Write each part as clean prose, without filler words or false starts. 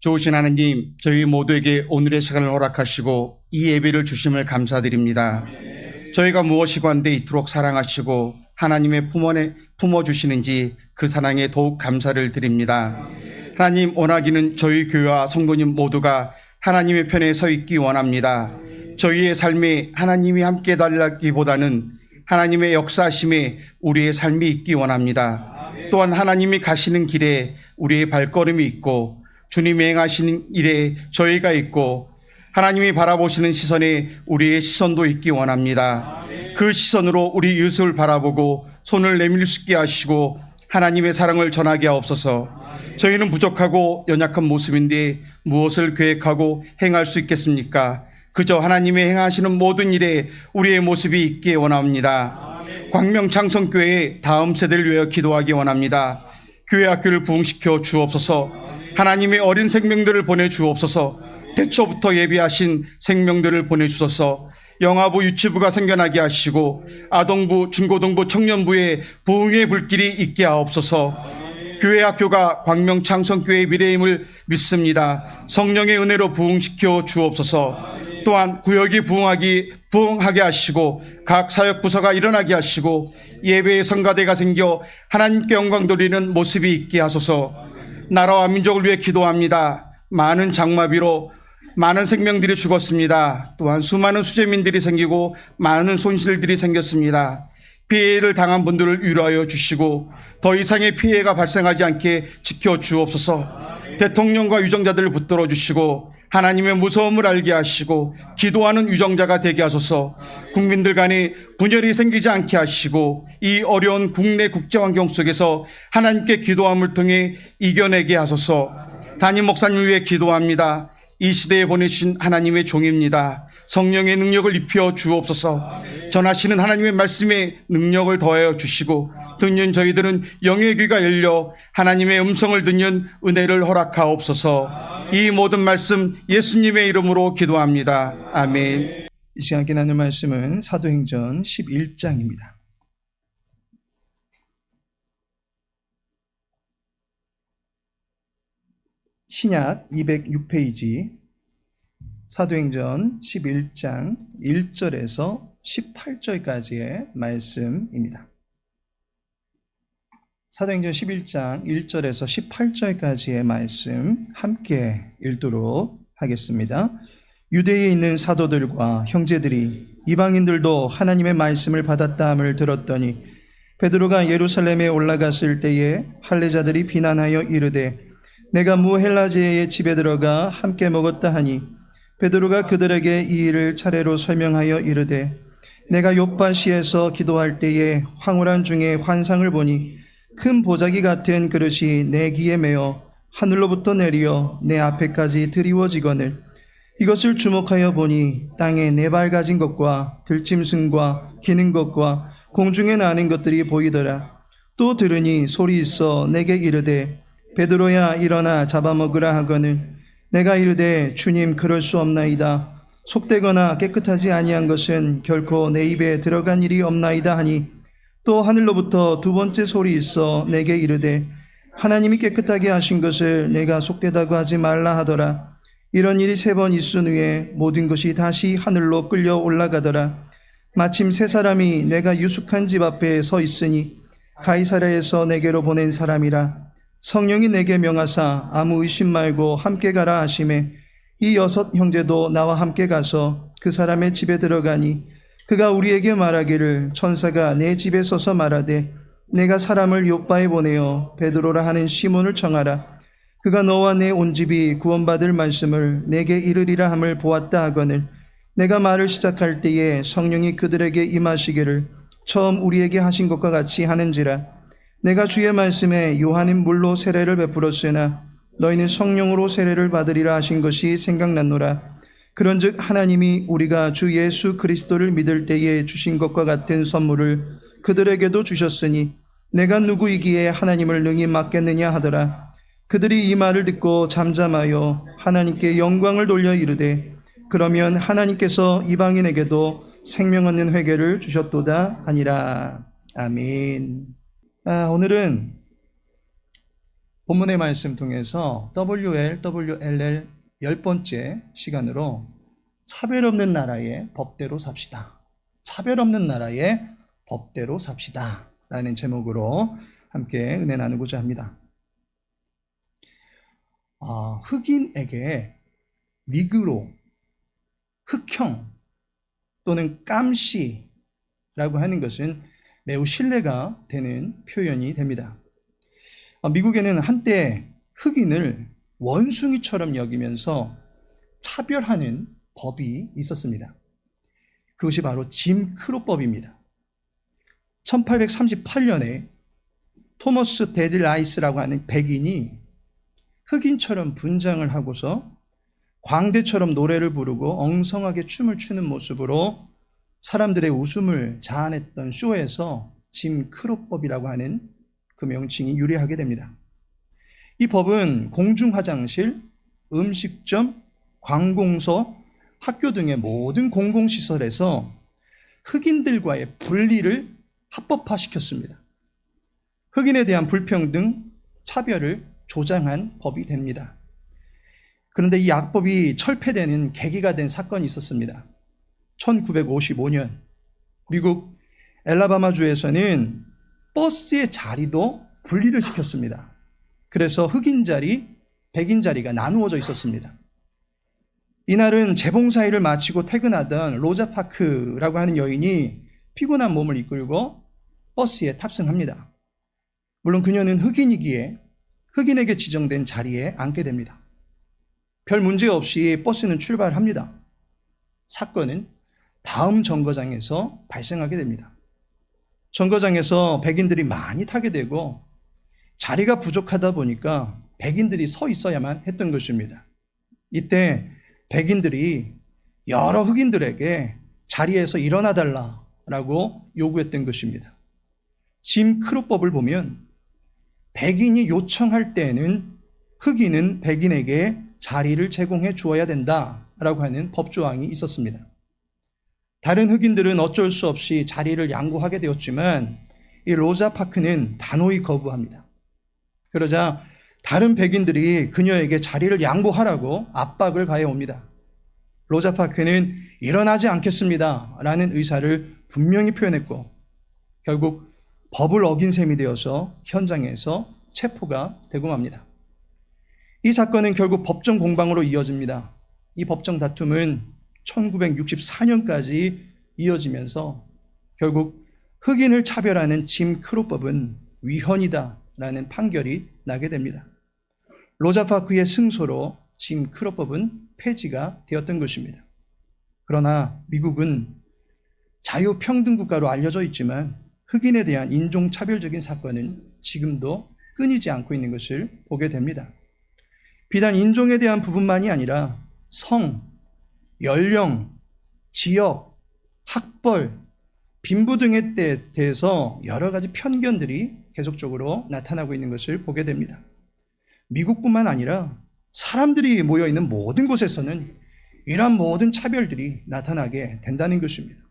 좋으신 하나님, 저희 모두에게 오늘의 시간을 허락하시고 이 예배를 주심을 감사드립니다. 저희가 무엇이고 한데 이토록 사랑하시고 하나님의 품원에 품어주시는지 그 사랑에 더욱 감사를 드립니다. 하나님, 원하기는 저희 교회와 성도님 모두가 하나님의 편에 서 있기 원합니다. 저희의 삶에 하나님이 함께 달라기보다는 하나님의 역사하심에 우리의 삶이 있기 원합니다. 또한 하나님이 가시는 길에 우리의 발걸음이 있고 주님이 행하시는 일에 저희가 있고 하나님이 바라보시는 시선에 우리의 시선도 있기 원합니다. 그 시선으로 우리 이웃을 바라보고 손을 내밀 수 있게 하시고 하나님의 사랑을 전하게 하옵소서. 저희는 부족하고 연약한 모습인데 무엇을 계획하고 행할 수 있겠습니까? 그저 하나님의 행하시는 모든 일에 우리의 모습이 있기에 원합니다. 광명창성교회의 다음 세대를 위하여 기도하기 원합니다. 교회 학교를 부흥시켜 주옵소서. 하나님의 어린 생명들을 보내주옵소서. 태초부터 예비하신 생명들을 보내주소서. 영아부 유치부가 생겨나게 하시고 아동부 중고등부 청년부에 부흥의 불길이 있게 하옵소서. 교회 학교가 광명창성교회의 미래임을 믿습니다. 성령의 은혜로 부흥시켜 주옵소서. 또한 구역이 부흥하게 하시고 각 사역부서가 일어나게 하시고 예배의 성가대가 생겨 하나님께 영광 돌리는 모습이 있게 하소서. 나라와 민족을 위해 기도합니다. 많은 장마비로 많은 생명들이 죽었습니다. 또한 수많은 수재민들이 생기고 많은 손실들이 생겼습니다. 피해를 당한 분들을 위로하여 주시고 더 이상의 피해가 발생하지 않게 지켜주옵소서. 대통령과 유정자들을 붙들어 주시고 하나님의 무서움을 알게 하시고 기도하는 유정자가 되게 하소서. 국민들 간에 분열이 생기지 않게 하시고 이 어려운 국내 국제 환경 속에서 하나님께 기도함을 통해 이겨내게 하소서. 담임 목사님을 위해 기도합니다. 이 시대에 보내주신 하나님의 종입니다. 성령의 능력을 입혀 주옵소서. 전하시는 하나님의 말씀에 능력을 더하여 주시고 듣는 저희들은 영의 귀가 열려 하나님의 음성을 듣는 은혜를 허락하옵소서. 이 모든 말씀 예수님의 이름으로 기도합니다. 아멘. 이 시간 함께 나눌 말씀은 사도행전 11장입니다. 신약 206페이지 사도행전 11장 1절에서 18절까지의 말씀입니다. 사도행전 11장 1절에서 18절까지의 말씀 함께 읽도록 하겠습니다. 유대에 있는 사도들과 형제들이 이방인들도 하나님의 말씀을 받았다함을 들었더니 베드로가 예루살렘에 올라갔을 때에 할례자들이 비난하여 이르되 내가 무헬라제의 집에 들어가 함께 먹었다 하니 베드로가 그들에게 이 일을 차례로 설명하여 이르되 내가 요파시에서 기도할 때에 황홀한 중에 환상을 보니 큰 보자기 같은 그릇이 내 귀에 매어 하늘로부터 내리어 내 앞에까지 드리워지거늘 이것을 주목하여 보니 땅에 네 발 가진 것과 들짐승과 기는 것과 공중에 나는 것들이 보이더라. 또 들으니 소리 있어 내게 이르되 베드로야 일어나 잡아먹으라 하거늘 내가 이르되 주님 그럴 수 없나이다. 속되거나 깨끗하지 아니한 것은 결코 내 입에 들어간 일이 없나이다 하니 또 하늘로부터 두 번째 소리 있어 내게 이르되 하나님이 깨끗하게 하신 것을 내가 속되다고 하지 말라 하더라. 이런 일이 3번 있은 후에 모든 것이 다시 하늘로 끌려 올라가더라. 마침 3사람이 내가 유숙한 집 앞에 서 있으니 가이사랴에서 내게로 보낸 사람이라. 성령이 내게 명하사 아무 의심 말고 함께 가라 하시매 이 6 형제도 나와 함께 가서 그 사람의 집에 들어가니 그가 우리에게 말하기를 천사가 내 집에 서서 말하되 내가 사람을 요빠에 보내어 베드로라 하는 시몬을 청하라. 그가 너와 내 온 집이 구원받을 말씀을 내게 이르리라 함을 보았다 하거늘 내가 말을 시작할 때에 성령이 그들에게 임하시기를 처음 우리에게 하신 것과 같이 하는지라. 내가 주의 말씀에 요한은 물로 세례를 베풀었으나 너희는 성령으로 세례를 받으리라 하신 것이 생각났노라. 그런즉 하나님이 우리가 주 예수 그리스도를 믿을 때에 주신 것과 같은 선물을 그들에게도 주셨으니 내가 누구이기에 하나님을 능히 맡겠느냐 하더라. 그들이 이 말을 듣고 잠잠하여 하나님께 영광을 돌려 이르되 그러면 하나님께서 이방인에게도 생명 얻는 회개를 주셨도다 하니라. 아멘. 오늘은 본문의 말씀 통해서 WLL 10번째 시간으로 차별 없는 나라의 법대로 삽시다. 차별 없는 나라의 법대로 삽시다. 라는 제목으로 함께 은혜 나누고자 합니다. 흑인에게 니그로, 흑형 또는 깜시라고 하는 것은 매우 신뢰가 되는 표현이 됩니다. 미국에는 한때 흑인을 원숭이처럼 여기면서 차별하는 법이 있었습니다. 그것이 바로 짐 크로법입니다. 1838년에 토머스 데디 라이스라고 하는 백인이 흑인처럼 분장을 하고서 광대처럼 노래를 부르고 엉성하게 춤을 추는 모습으로 사람들의 웃음을 자아냈던 쇼에서 짐 크로법이라고 하는 그 명칭이 유래하게 됩니다. 이 법은 공중화장실, 음식점, 관공서, 학교 등의 모든 공공시설에서 흑인들과의 분리를 합법화시켰습니다. 흑인에 대한 불평등, 차별을 조장한 법이 됩니다. 그런데 이 악법이 철폐되는 계기가 된 사건이 있었습니다. 1955년 미국 엘라바마주에서는 버스의 자리도 분리를 시켰습니다. 그래서 흑인 자리, 백인 자리가 나누어져 있었습니다. 이날은 재봉사일을 마치고 퇴근하던 로자 파크라고 하는 여인이 피곤한 몸을 이끌고 버스에 탑승합니다. 물론 그녀는 흑인이기에 흑인에게 지정된 자리에 앉게 됩니다. 별 문제 없이 버스는 출발합니다. 사건은 다음 정거장에서 발생하게 됩니다. 정거장에서 백인들이 많이 타게 되고 자리가 부족하다 보니까 백인들이 서 있어야만 했던 것입니다. 이때 백인들이 여러 흑인들에게 자리에서 일어나 달라라고 요구했던 것입니다. 짐 크로법을 보면 백인이 요청할 때에는 흑인은 백인에게 자리를 제공해 주어야 된다라고 하는 법조항이 있었습니다. 다른 흑인들은 어쩔 수 없이 자리를 양보하게 되었지만 이 로자 파크는 단호히 거부합니다. 그러자 다른 백인들이 그녀에게 자리를 양보하라고 압박을 가해옵니다. 로자 파크는 일어나지 않겠습니다 라는 의사를 분명히 표현했고 결국 법을 어긴 셈이 되어서 현장에서 체포가 되고 맙니다. 이 사건은 결국 법정 공방으로 이어집니다. 이 법정 다툼은 1964년까지 이어지면서 결국 흑인을 차별하는 짐 크로법은 위헌이다라는 판결이 나게 됩니다. 로자 파크의 승소로 짐 크로법은 폐지가 되었던 것입니다. 그러나 미국은 자유평등국가로 알려져 있지만 흑인에 대한 인종차별적인 사건은 지금도 끊이지 않고 있는 것을 보게 됩니다. 비단 인종에 대한 부분만이 아니라 성, 연령, 지역, 학벌, 빈부 등에 대해서 여러 가지 편견들이 계속적으로 나타나고 있는 것을 보게 됩니다. 미국뿐만 아니라 사람들이 모여있는 모든 곳에서는 이러한 모든 차별들이 나타나게 된다는 것입니다.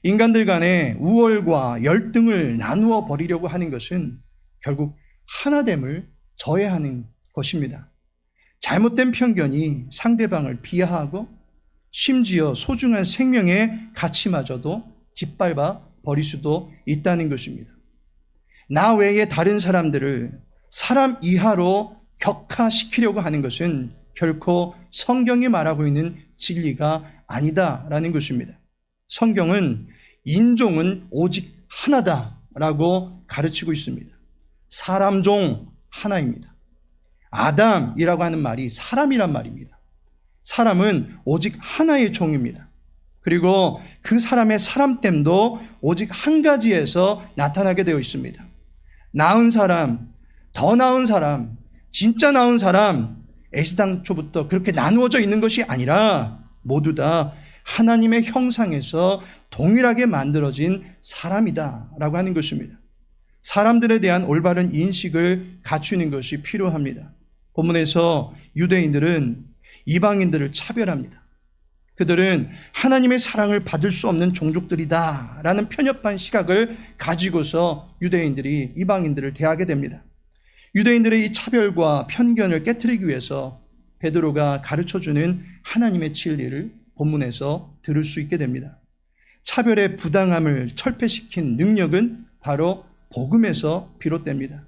인간들 간의 우월과 열등을 나누어 버리려고 하는 것은 결국 하나됨을 저해하는 것입니다. 잘못된 편견이 상대방을 비하하고 심지어 소중한 생명의 가치마저도 짓밟아 버릴 수도 있다는 것입니다. 나 외에 다른 사람들을 사람 이하로 격하시키려고 하는 것은 결코 성경이 말하고 있는 진리가 아니다라는 것입니다. 성경은 인종은 오직 하나다라고 가르치고 있습니다. 사람종 하나입니다. 아담이라고 하는 말이 사람이란 말입니다. 사람은 오직 하나의 종입니다. 그리고 그 사람의 사람됨도 오직 한 가지에서 나타나게 되어 있습니다. 나은 사람, 더 나은 사람, 진짜 나은 사람, 애시당초부터 그렇게 나누어져 있는 것이 아니라 모두 다 하나님의 형상에서 동일하게 만들어진 사람이다라고 하는 것입니다. 사람들에 대한 올바른 인식을 갖추는 것이 필요합니다. 본문에서 유대인들은 이방인들을 차별합니다. 그들은 하나님의 사랑을 받을 수 없는 종족들이다 라는 편협한 시각을 가지고서 유대인들이 이방인들을 대하게 됩니다. 유대인들의 이 차별과 편견을 깨트리기 위해서 베드로가 가르쳐주는 하나님의 진리를 본문에서 들을 수 있게 됩니다. 차별의 부당함을 철폐시킨 능력은 바로 복음에서 비롯됩니다.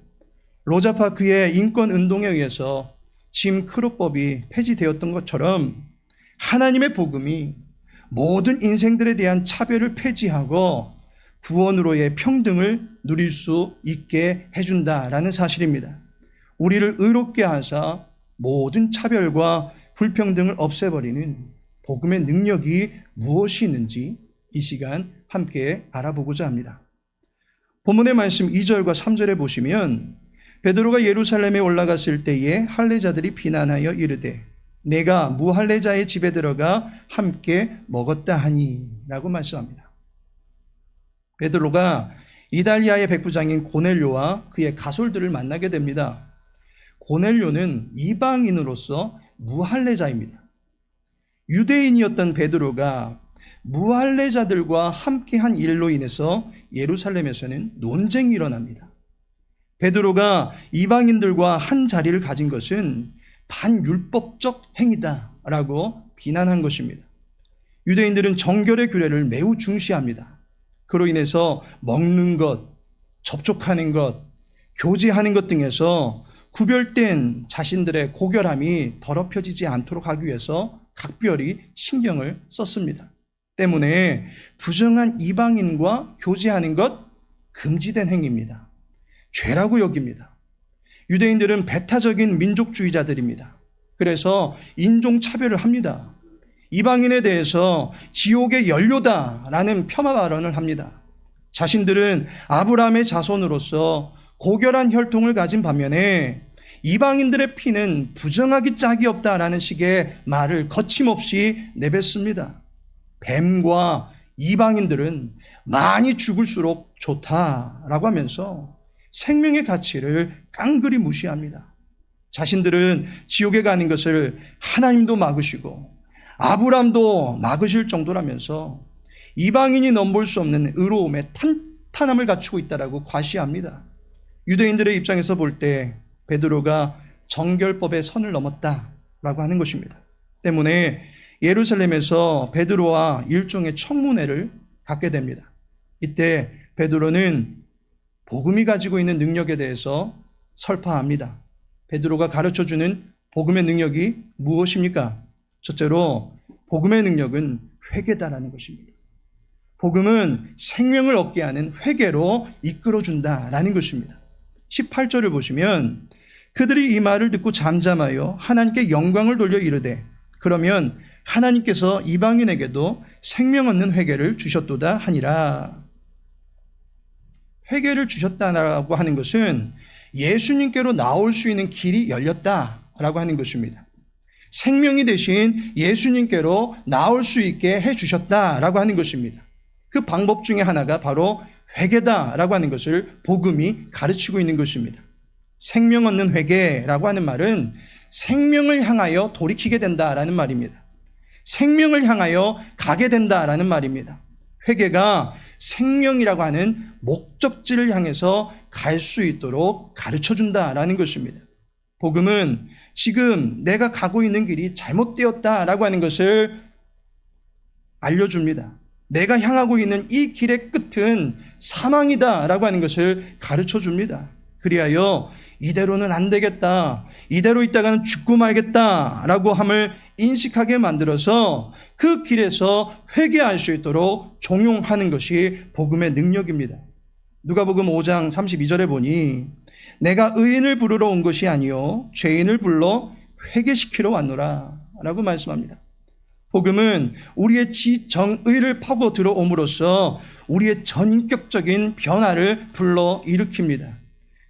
로자 파크의 인권운동에 의해서 짐 크로법이 폐지되었던 것처럼 하나님의 복음이 모든 인생들에 대한 차별을 폐지하고 구원으로의 평등을 누릴 수 있게 해준다라는 사실입니다. 우리를 의롭게 하사 모든 차별과 불평등을 없애버리는 복음의 능력이 무엇이 있는지 이 시간 함께 알아보고자 합니다. 본문의 말씀 2절과 3절에 보시면 베드로가 예루살렘에 올라갔을 때에 할례자들이 비난하여 이르되 내가 무할례자의 집에 들어가 함께 먹었다 하니 라고 말씀합니다. 베드로가 이달리아의 백부장인 고넬료와 그의 가솔들을 만나게 됩니다. 고넬료는 이방인으로서 무할례자입니다. 유대인이었던 베드로가 무할례자들과 함께한 일로 인해서 예루살렘에서는 논쟁이 일어납니다. 베드로가 이방인들과 한 자리를 가진 것은 반율법적 행위다라고 비난한 것입니다. 유대인들은 정결의 규례를 매우 중시합니다. 그로 인해서 먹는 것, 접촉하는 것, 교제하는 것 등에서 구별된 자신들의 고결함이 더럽혀지지 않도록 하기 위해서 각별히 신경을 썼습니다. 때문에 부정한 이방인과 교제하는 것 금지된 행위입니다. 죄라고 여깁니다. 유대인들은 배타적인 민족주의자들입니다. 그래서 인종차별을 합니다. 이방인에 대해서 지옥의 연료다라는 폄하 발언을 합니다. 자신들은 아브라함의 자손으로서 고결한 혈통을 가진 반면에 이방인들의 피는 부정하기 짝이 없다라는 식의 말을 거침없이 내뱉습니다. 뱀과 이방인들은 많이 죽을수록 좋다라고 하면서 생명의 가치를 깡그리 무시합니다. 자신들은 지옥에 가는 것을 하나님도 막으시고 아브람도 막으실 정도라면서 이방인이 넘볼 수 없는 의로움의 탄탄함을 갖추고 있다라고 과시합니다. 유대인들의 입장에서 볼 때 베드로가 정결법의 선을 넘었다라고 하는 것입니다. 때문에 예루살렘에서 베드로와 일종의 청문회를 갖게 됩니다. 이때 베드로는 복음이 가지고 있는 능력에 대해서 설파합니다. 베드로가 가르쳐주는 복음의 능력이 무엇입니까? 첫째로 복음의 능력은 회개다라는 것입니다. 복음은 생명을 얻게 하는 회개로 이끌어준다라는 것입니다. 18절을 보시면 그들이 이 말을 듣고 잠잠하여 하나님께 영광을 돌려 이르되 그러면 하나님께서 이방인에게도 생명 얻는 회개를 주셨도다 하니라. 회개를 주셨다라고 하는 것은 예수님께로 나올 수 있는 길이 열렸다라고 하는 것입니다. 생명이 되신 예수님께로 나올 수 있게 해주셨다라고 하는 것입니다. 그 방법 중에 하나가 바로 회개다라고 하는 것을 복음이 가르치고 있는 것입니다. 생명 얻는 회개라고 하는 말은 생명을 향하여 돌이키게 된다라는 말입니다. 생명을 향하여 가게 된다라는 말입니다. 회개가 생명이라고 하는 목적지를 향해서 갈 수 있도록 가르쳐준다라는 것입니다. 복음은 지금 내가 가고 있는 길이 잘못되었다라고 하는 것을 알려줍니다. 내가 향하고 있는 이 길의 끝은 사망이다라고 하는 것을 가르쳐줍니다. 그리하여 이대로는 안 되겠다, 이대로 있다가는 죽고 말겠다라고 함을 인식하게 만들어서 그 길에서 회개할 수 있도록 종용하는 것이 복음의 능력입니다. 누가복음 5장 32절에 보니 내가 의인을 부르러 온 것이 아니요 죄인을 불러 회개시키러 왔노라 라고 말씀합니다. 복음은 우리의 지정의를 파고 들어옴으로써 우리의 전인격적인 변화를 불러 일으킵니다.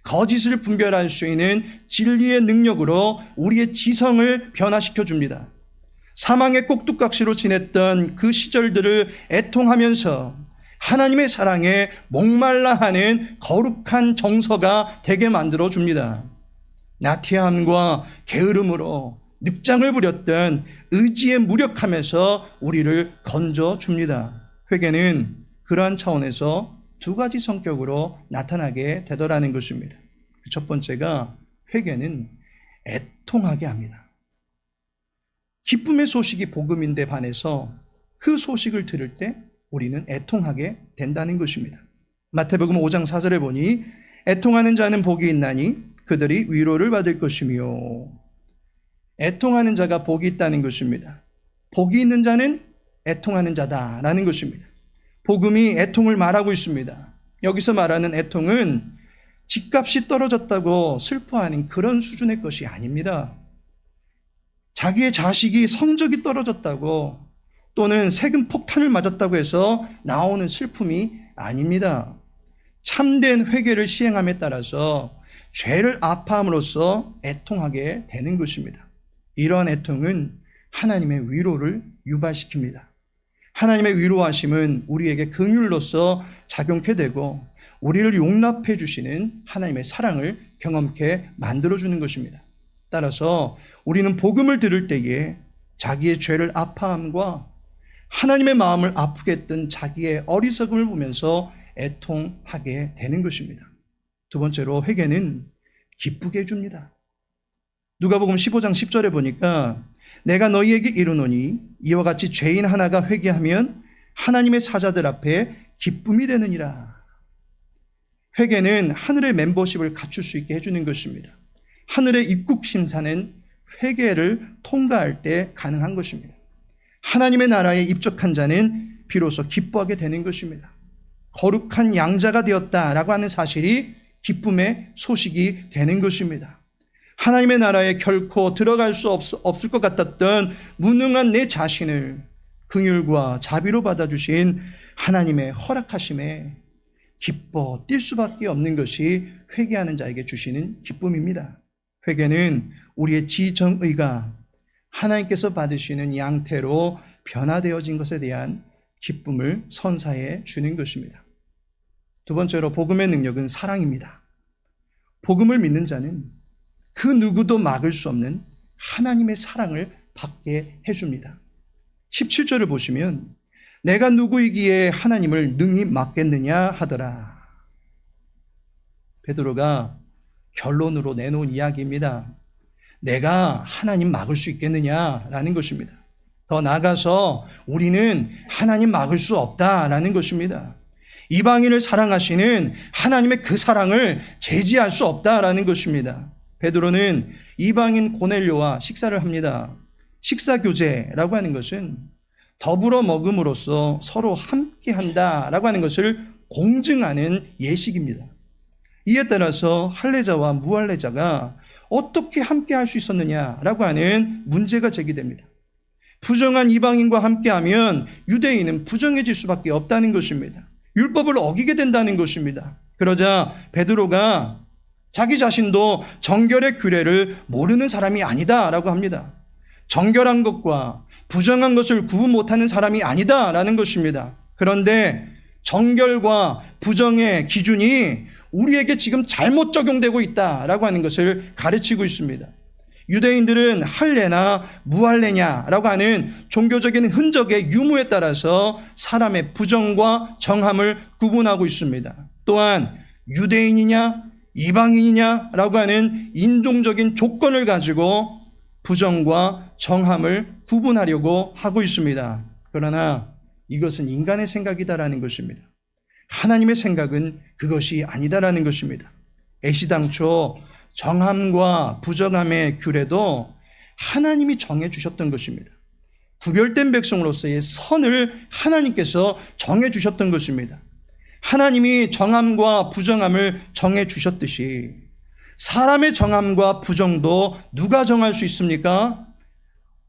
거짓을 분별할 수 있는 진리의 능력으로 우리의 지성을 변화시켜 줍니다. 사망의 꼭두각시로 지냈던 그 시절들을 애통하면서 하나님의 사랑에 목말라 하는 거룩한 정서가 되게 만들어 줍니다. 나태함과 게으름으로 늑장을 부렸던 의지에 무력함에서 우리를 건져 줍니다. 회개는 그러한 차원에서 두 가지 성격으로 나타나게 되더라는 것입니다. 첫 번째가 회개는 애통하게 합니다. 기쁨의 소식이 복음인데 반해서 그 소식을 들을 때 우리는 애통하게 된다는 것입니다. 마태복음 5장 4절에 보니 애통하는 자는 복이 있나니 그들이 위로를 받을 것이며, 애통하는 자가 복이 있다는 것입니다. 복이 있는 자는 애통하는 자다라는 것입니다. 복음이 애통을 말하고 있습니다. 여기서 말하는 애통은 집값이 떨어졌다고 슬퍼하는 그런 수준의 것이 아닙니다. 자기의 자식이 성적이 떨어졌다고 또는 세금 폭탄을 맞았다고 해서 나오는 슬픔이 아닙니다. 참된 회개를 시행함에 따라서 죄를 아파함으로써 애통하게 되는 것입니다. 이러한 애통은 하나님의 위로를 유발시킵니다. 하나님의 위로하심은 우리에게 긍휼로서 작용케 되고 우리를 용납해 주시는 하나님의 사랑을 경험케 만들어주는 것입니다. 따라서 우리는 복음을 들을 때에 자기의 죄를 아파함과 하나님의 마음을 아프게 했던 자기의 어리석음을 보면서 애통하게 되는 것입니다. 두 번째로 회개는 기쁘게 해줍니다. 누가복음 15장 10절에 보니까 내가 너희에게 이르노니 이와 같이 죄인 하나가 회개하면 하나님의 사자들 앞에 기쁨이 되느니라. 회개는 하늘의 멤버십을 갖출 수 있게 해주는 것입니다. 하늘의 입국 심사는 회개를 통과할 때 가능한 것입니다. 하나님의 나라에 입적한 자는 비로소 기뻐하게 되는 것입니다. 거룩한 양자가 되었다라고 하는 사실이 기쁨의 소식이 되는 것입니다. 하나님의 나라에 결코 들어갈 수 없을 것 같았던 무능한 내 자신을 긍휼과 자비로 받아주신 하나님의 허락하심에 기뻐 뛸 수밖에 없는 것이 회개하는 자에게 주시는 기쁨입니다. 회개는 우리의 지정의가 하나님께서 받으시는 양태로 변화되어진 것에 대한 기쁨을 선사해 주는 것입니다. 두 번째로 복음의 능력은 사랑입니다. 복음을 믿는 자는 그 누구도 막을 수 없는 하나님의 사랑을 받게 해줍니다. 17절을 보시면 내가 누구이기에 하나님을 능히 막겠느냐 하더라. 베드로가 결론으로 내놓은 이야기입니다. 내가 하나님 막을 수 있겠느냐라는 것입니다. 더 나아가서 우리는 하나님 막을 수 없다라는 것입니다. 이방인을 사랑하시는 하나님의 그 사랑을 제지할 수 없다라는 것입니다. 베드로는 이방인 고넬료와 식사를 합니다. 식사교제라고 하는 것은 더불어 먹음으로써 서로 함께 한다라고 하는 것을 공증하는 예식입니다. 이에 따라서 할례자와 무할례자가 어떻게 함께 할 수 있었느냐라고 하는 문제가 제기됩니다. 부정한 이방인과 함께하면 유대인은 부정해질 수밖에 없다는 것입니다. 율법을 어기게 된다는 것입니다. 그러자 베드로가 자기 자신도 정결의 규례를 모르는 사람이 아니다라고 합니다. 정결한 것과 부정한 것을 구분 못하는 사람이 아니다라는 것입니다. 그런데 정결과 부정의 기준이 우리에게 지금 잘못 적용되고 있다라고 하는 것을 가르치고 있습니다. 유대인들은 할례나 무할례냐라고 하는 종교적인 흔적의 유무에 따라서 사람의 부정과 정함을 구분하고 있습니다. 또한 유대인이냐 이방인이냐라고 하는 인종적인 조건을 가지고 부정과 정함을 구분하려고 하고 있습니다. 그러나 이것은 인간의 생각이다라는 것입니다. 하나님의 생각은 그것이 아니다라는 것입니다. 애시당초 정함과 부정함의 규례도 하나님이 정해주셨던 것입니다. 구별된 백성으로서의 선을 하나님께서 정해주셨던 것입니다. 하나님이 정함과 부정함을 정해주셨듯이 사람의 정함과 부정도 누가 정할 수 있습니까?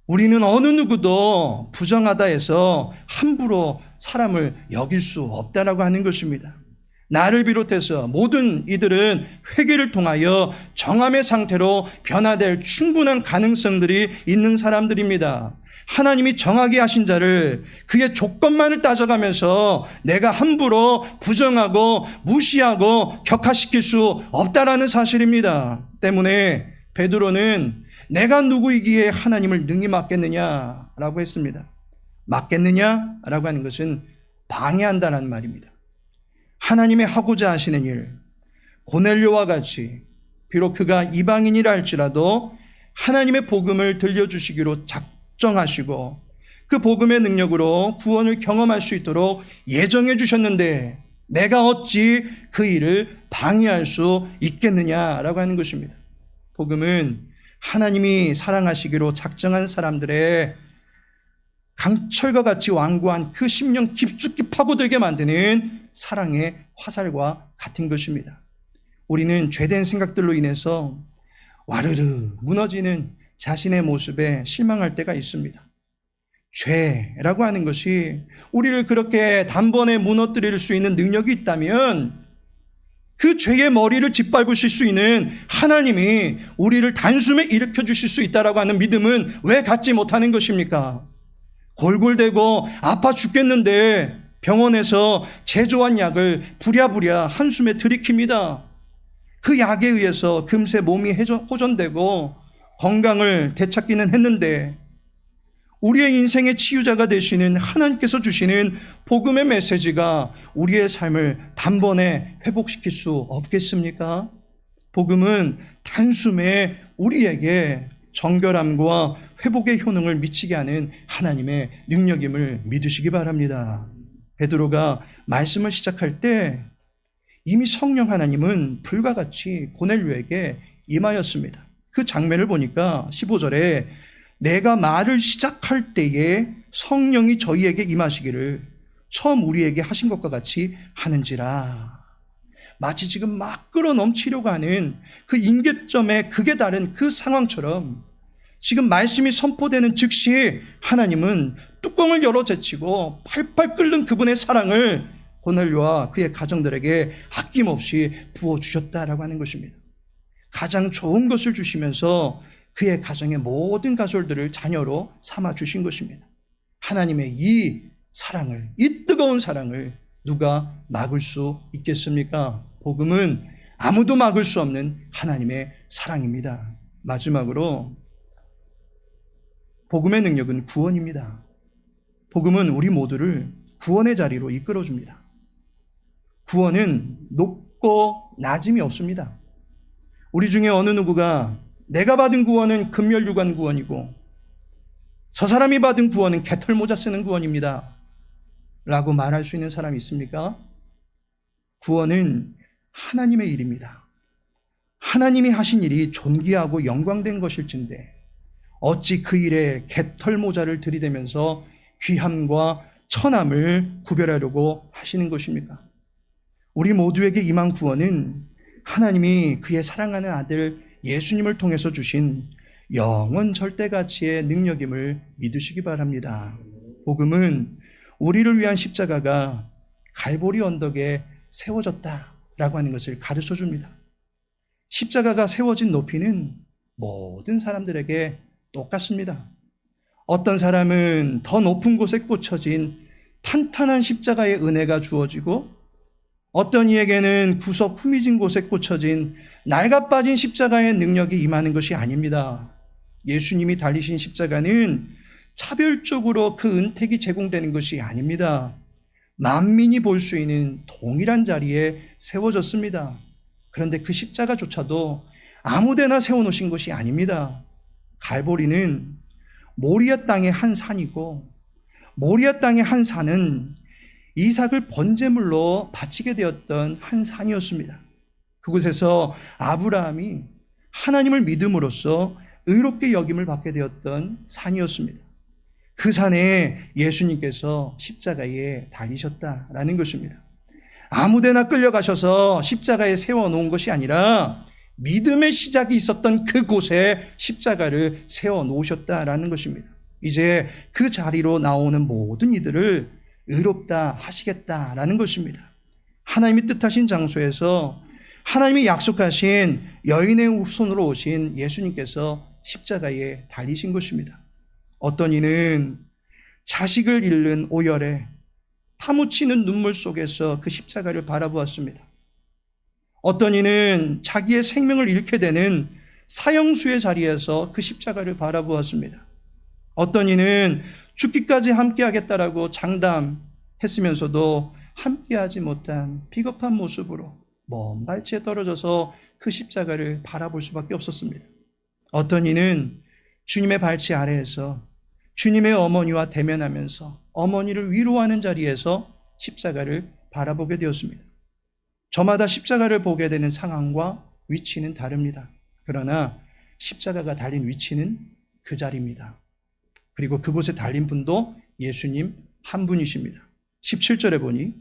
우리는 어느 누구도 부정하다 해서 함부로 사람을 여길 수 없다라고 하는 것입니다. 나를 비롯해서 모든 이들은 회개를 통하여 정함의 상태로 변화될 충분한 가능성들이 있는 사람들입니다. 하나님이 정하게 하신 자를 그의 조건만을 따져가면서 내가 함부로 부정하고 무시하고 격하시킬 수 없다라는 사실입니다. 때문에 베드로는 내가 누구이기에 하나님을 능히 막겠느냐라고 했습니다. 막겠느냐라고 하는 것은 방해한다는 말입니다. 하나님의 하고자 하시는 일, 고넬료와 같이 비록 그가 이방인이라 할지라도 하나님의 복음을 들려주시기로 작정하시고 그 복음의 능력으로 구원을 경험할 수 있도록 예정해 주셨는데 내가 어찌 그 일을 방해할 수 있겠느냐라고 하는 것입니다. 복음은 하나님이 사랑하시기로 작정한 사람들의 강철과 같이 완고한 그 심령 깊숙이 파고들게 만드는 사랑의 화살과 같은 것입니다. 우리는 죄된 생각들로 인해서 와르르 무너지는 자신의 모습에 실망할 때가 있습니다. 죄라고 하는 것이 우리를 그렇게 단번에 무너뜨릴 수 있는 능력이 있다면 그 죄의 머리를 짓밟으실 수 있는 하나님이 우리를 단숨에 일으켜 주실 수 있다라고 하는 믿음은 왜 갖지 못하는 것입니까? 골골대고 아파 죽겠는데 병원에서 제조한 약을 부랴부랴 한숨에 들이킵니다. 그 약에 의해서 금세 몸이 호전되고 건강을 되찾기는 했는데 우리의 인생의 치유자가 되시는 하나님께서 주시는 복음의 메시지가 우리의 삶을 단번에 회복시킬 수 없겠습니까? 복음은 단숨에 우리에게 정결함과 회복의 효능을 미치게 하는 하나님의 능력임을 믿으시기 바랍니다. 베드로가 말씀을 시작할 때 이미 성령 하나님은 불과 같이 고넬료에게 임하였습니다. 그 장면을 보니까 15절에 내가 말을 시작할 때에 성령이 저희에게 임하시기를 처음 우리에게 하신 것과 같이 하는지라. 마치 지금 막 끌어넘치려고 하는 그 임계점에 극에 다른 그 상황처럼 지금 말씀이 선포되는 즉시 하나님은 뚜껑을 열어 제치고 팔팔 끓는 그분의 사랑을 고넬료와 그의 가정들에게 아낌없이 부어주셨다라고 하는 것입니다. 가장 좋은 것을 주시면서 그의 가정의 모든 가솔들을 자녀로 삼아 주신 것입니다. 하나님의 이 사랑을, 이 뜨거운 사랑을 누가 막을 수 있겠습니까? 복음은 아무도 막을 수 없는 하나님의 사랑입니다. 마지막으로 복음의 능력은 구원입니다. 복음은 우리 모두를 구원의 자리로 이끌어줍니다. 구원은 높고 낮음이 없습니다. 우리 중에 어느 누구가 내가 받은 구원은 금멸유관 구원이고 저 사람이 받은 구원은 개털모자 쓰는 구원입니다 라고 말할 수 있는 사람이 있습니까? 구원은 하나님의 일입니다. 하나님이 하신 일이 존귀하고 영광된 것일진데 어찌 그 일에 개털모자를 들이대면서 귀함과 천함을 구별하려고 하시는 것입니까? 우리 모두에게 임한 구원은 하나님이 그의 사랑하는 아들 예수님을 통해서 주신 영원 절대가치의 능력임을 믿으시기 바랍니다. 복음은 우리를 위한 십자가가 갈보리 언덕에 세워졌다라고 하는 것을 가르쳐 줍니다. 십자가가 세워진 높이는 모든 사람들에게 똑같습니다. 어떤 사람은 더 높은 곳에 꽂혀진 탄탄한 십자가의 은혜가 주어지고 어떤 이에게는 구석 후미진 곳에 꽂혀진 낡아빠진 십자가의 능력이 임하는 것이 아닙니다. 예수님이 달리신 십자가는 차별적으로 그 은택이 제공되는 것이 아닙니다. 만민이 볼 수 있는 동일한 자리에 세워졌습니다. 그런데 그 십자가조차도 아무데나 세워놓으신 것이 아닙니다. 갈보리는 모리아 땅의 한 산이고 모리아 땅의 한 산은 이삭을 번제물로 바치게 되었던 한 산이었습니다. 그곳에서 아브라함이 하나님을 믿음으로써 의롭게 여김을 받게 되었던 산이었습니다. 그 산에 예수님께서 십자가에 달리셨다라는 것입니다. 아무데나 끌려가셔서 십자가에 세워놓은 것이 아니라 믿음의 시작이 있었던 그곳에 십자가를 세워놓으셨다라는 것입니다. 이제 그 자리로 나오는 모든 이들을 의롭다 하시겠다라는 것입니다. 하나님이 뜻하신 장소에서 하나님이 약속하신 여인의 손으로 오신 예수님께서 십자가에 달리신 것입니다. 어떤 이는 자식을 잃는 오열에 파묻히는 눈물 속에서 그 십자가를 바라보았습니다. 어떤 이는 자기의 생명을 잃게 되는 사형수의 자리에서 그 십자가를 바라보았습니다. 어떤 이는 죽기까지 함께하겠다라고 장담했으면서도 함께하지 못한 비겁한 모습으로 먼 발치에 떨어져서 그 십자가를 바라볼 수밖에 없었습니다. 어떤 이는 주님의 발치 아래에서 주님의 어머니와 대면하면서 어머니를 위로하는 자리에서 십자가를 바라보게 되었습니다. 저마다 십자가를 보게 되는 상황과 위치는 다릅니다. 그러나 십자가가 달린 위치는 그 자리입니다. 그리고 그곳에 달린 분도 예수님 한 분이십니다. 17절에 보니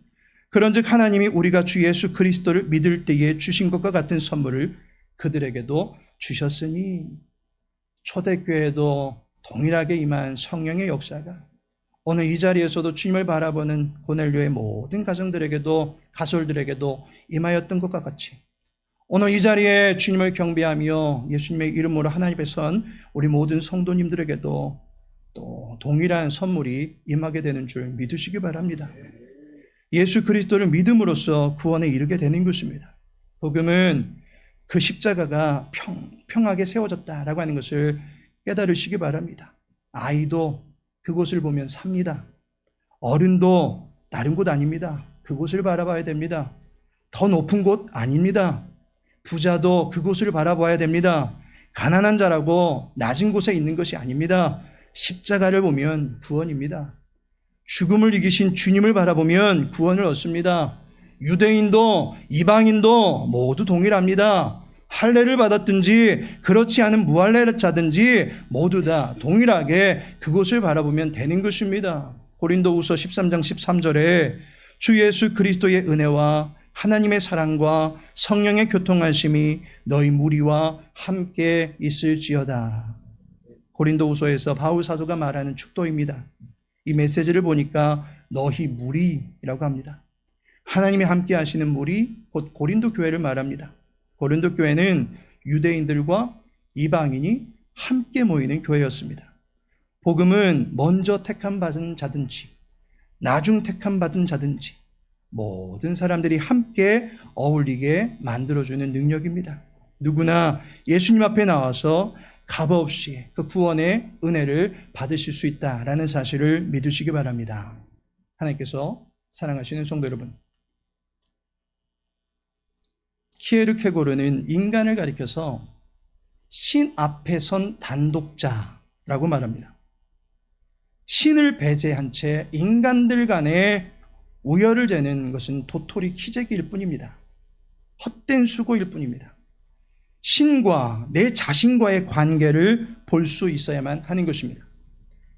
그런즉 하나님이 우리가 주 예수 그리스도를 믿을 때에 주신 것과 같은 선물을 그들에게도 주셨으니, 초대교회도 동일하게 임한 성령의 역사가 오늘 이 자리에서도 주님을 바라보는 고넬료의 모든 가정들에게도, 가솔들에게도 임하였던 것과 같이 오늘 이 자리에 주님을 경배하며 예수님의 이름으로 하나님 앞에 선 우리 모든 성도님들에게도 또 동일한 선물이 임하게 되는 줄 믿으시기 바랍니다. 예수 그리스도를 믿음으로써 구원에 이르게 되는 것입니다. 복음은 그 십자가가 평평하게 세워졌다라고 하는 것을 깨달으시기 바랍니다. 아이도 그곳을 보면 삽니다. 어른도 다른 곳 아닙니다. 그곳을 바라봐야 됩니다. 더 높은 곳 아닙니다. 부자도 그곳을 바라봐야 됩니다. 가난한 자라고 낮은 곳에 있는 것이 아닙니다. 십자가를 보면 구원입니다. 죽음을 이기신 주님을 바라보면 구원을 얻습니다. 유대인도 이방인도 모두 동일합니다. 할례를 받았든지 그렇지 않은 무할례자든지 모두 다 동일하게 그곳을 바라보면 되는 것입니다. 고린도후서 13장 13절에 주 예수 그리스도의 은혜와 하나님의 사랑과 성령의 교통하심이 너희 무리와 함께 있을지어다. 고린도후서에서 바울 사도가 말하는 축도입니다. 이 메시지를 보니까 너희 무리라고 합니다. 하나님이 함께 하시는 무리, 곧 고린도 교회를 말합니다. 고린도 교회는 유대인들과 이방인이 함께 모이는 교회였습니다. 복음은 먼저 택함 받은 자든지 나중 택함 받은 자든지 모든 사람들이 함께 어울리게 만들어주는 능력입니다. 누구나 예수님 앞에 나와서 값없이 그 구원의 은혜를 받으실 수 있다라는 사실을 믿으시기 바랍니다. 하나님께서 사랑하시는 성도 여러분, 키에르케고르는 인간을 가리켜서 신 앞에 선 단독자라고 말합니다. 신을 배제한 채 인간들 간의 우열을 재는 것은 도토리 키재기일 뿐입니다. 헛된 수고일 뿐입니다. 신과 내 자신과의 관계를 볼 수 있어야만 하는 것입니다.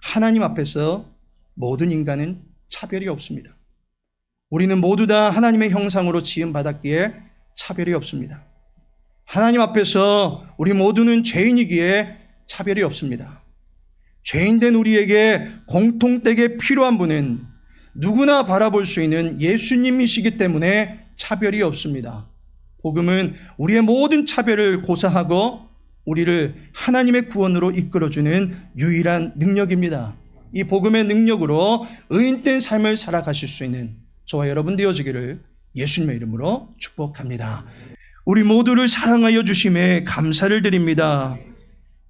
하나님 앞에서 모든 인간은 차별이 없습니다. 우리는 모두 다 하나님의 형상으로 지음받았기에 차별이 없습니다. 하나님 앞에서 우리 모두는 죄인이기에 차별이 없습니다. 죄인된 우리에게 공통되게 필요한 분은 누구나 바라볼 수 있는 예수님이시기 때문에 차별이 없습니다. 복음은 우리의 모든 차별을 고사하고 우리를 하나님의 구원으로 이끌어주는 유일한 능력입니다. 이 복음의 능력으로 의인된 삶을 살아가실 수 있는 저와 여러분 되어지기를 예수님의 이름으로 축복합니다. 우리 모두를 사랑하여 주심에 감사를 드립니다.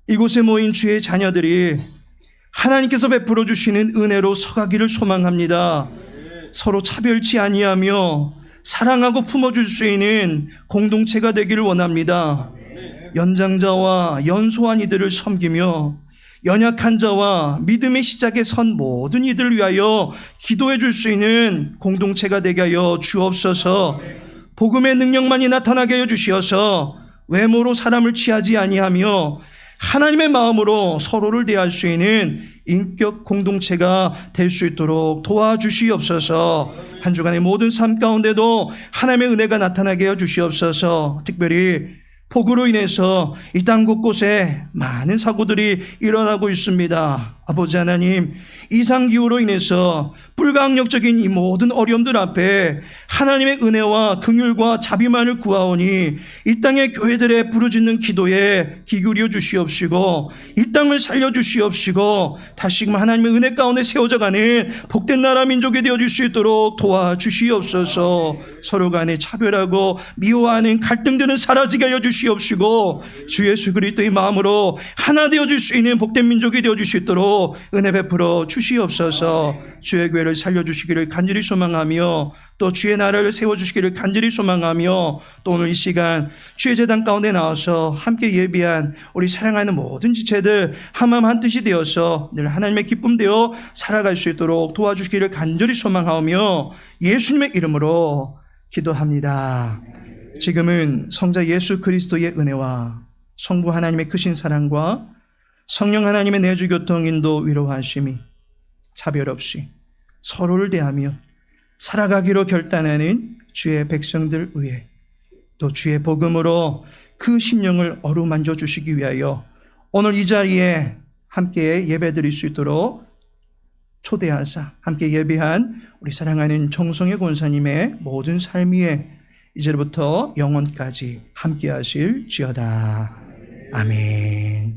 이곳에 모인 주의 자녀들이 하나님께서 베풀어 주시는 은혜로 서가기를 소망합니다. 서로 차별치 아니하며 사랑하고 품어줄 수 있는 공동체가 되기를 원합니다. 연장자와 연소한 이들을 섬기며 연약한 자와 믿음의 시작에 선 모든 이들을 위하여 기도해 줄 수 있는 공동체가 되게 하여 주옵소서. 복음의 능력만이 나타나게 하여 주시어서 외모로 사람을 취하지 아니하며 하나님의 마음으로 서로를 대할 수 있는 인격 공동체가 될 수 있도록 도와주시옵소서. 한 주간의 모든 삶 가운데도 하나님의 은혜가 나타나게 하여 주시옵소서. 특별히 폭우로 인해서 이 땅 곳곳에 많은 사고들이 일어나고 있습니다. 아버지 하나님, 이상기후로 인해서 불가항력적인 이 모든 어려움들 앞에 하나님의 은혜와 긍휼과 자비만을 구하오니 이 땅의 교회들의 부르짖는 기도에 귀 기울여 주시옵시고 이 땅을 살려주시옵시고 다시금 하나님의 은혜 가운데 세워져가는 복된 나라 민족이 되어줄 수 있도록 도와주시옵소서. 서로 간에 차별하고 미워하는 갈등들은 사라지게 하여 주시옵소서. 주시옵시고 주 예수 그리스도의 마음으로 하나 되어줄 수 있는 복된 민족이 되어줄 수 있도록 은혜 베풀어 주시옵소서. 주의 교회를 살려주시기를 간절히 소망하며 또 주의 나라를 세워주시기를 간절히 소망하며 또 오늘 이 시간 주의 제단 가운데 나와서 함께 예비한 우리 사랑하는 모든 지체들 한마음 한뜻이 되어서 늘 하나님의 기쁨 되어 살아갈 수 있도록 도와주시기를 간절히 소망하며 예수님의 이름으로 기도합니다. 지금은 성자 예수 그리스도의 은혜와 성부 하나님의 크신 사랑과 성령 하나님의 내주 교통 인도 위로하심이 차별 없이 서로를 대하며 살아가기로 결단하는 주의 백성들 위해 또 주의 복음으로 그 심령을 어루만져 주시기 위하여 오늘 이 자리에 함께 예배드릴 수 있도록 초대하사 함께 예배한 우리 사랑하는 정성의 권사님의 모든 삶 위에 이제부터 영원까지 함께 하실 지어다. 아멘.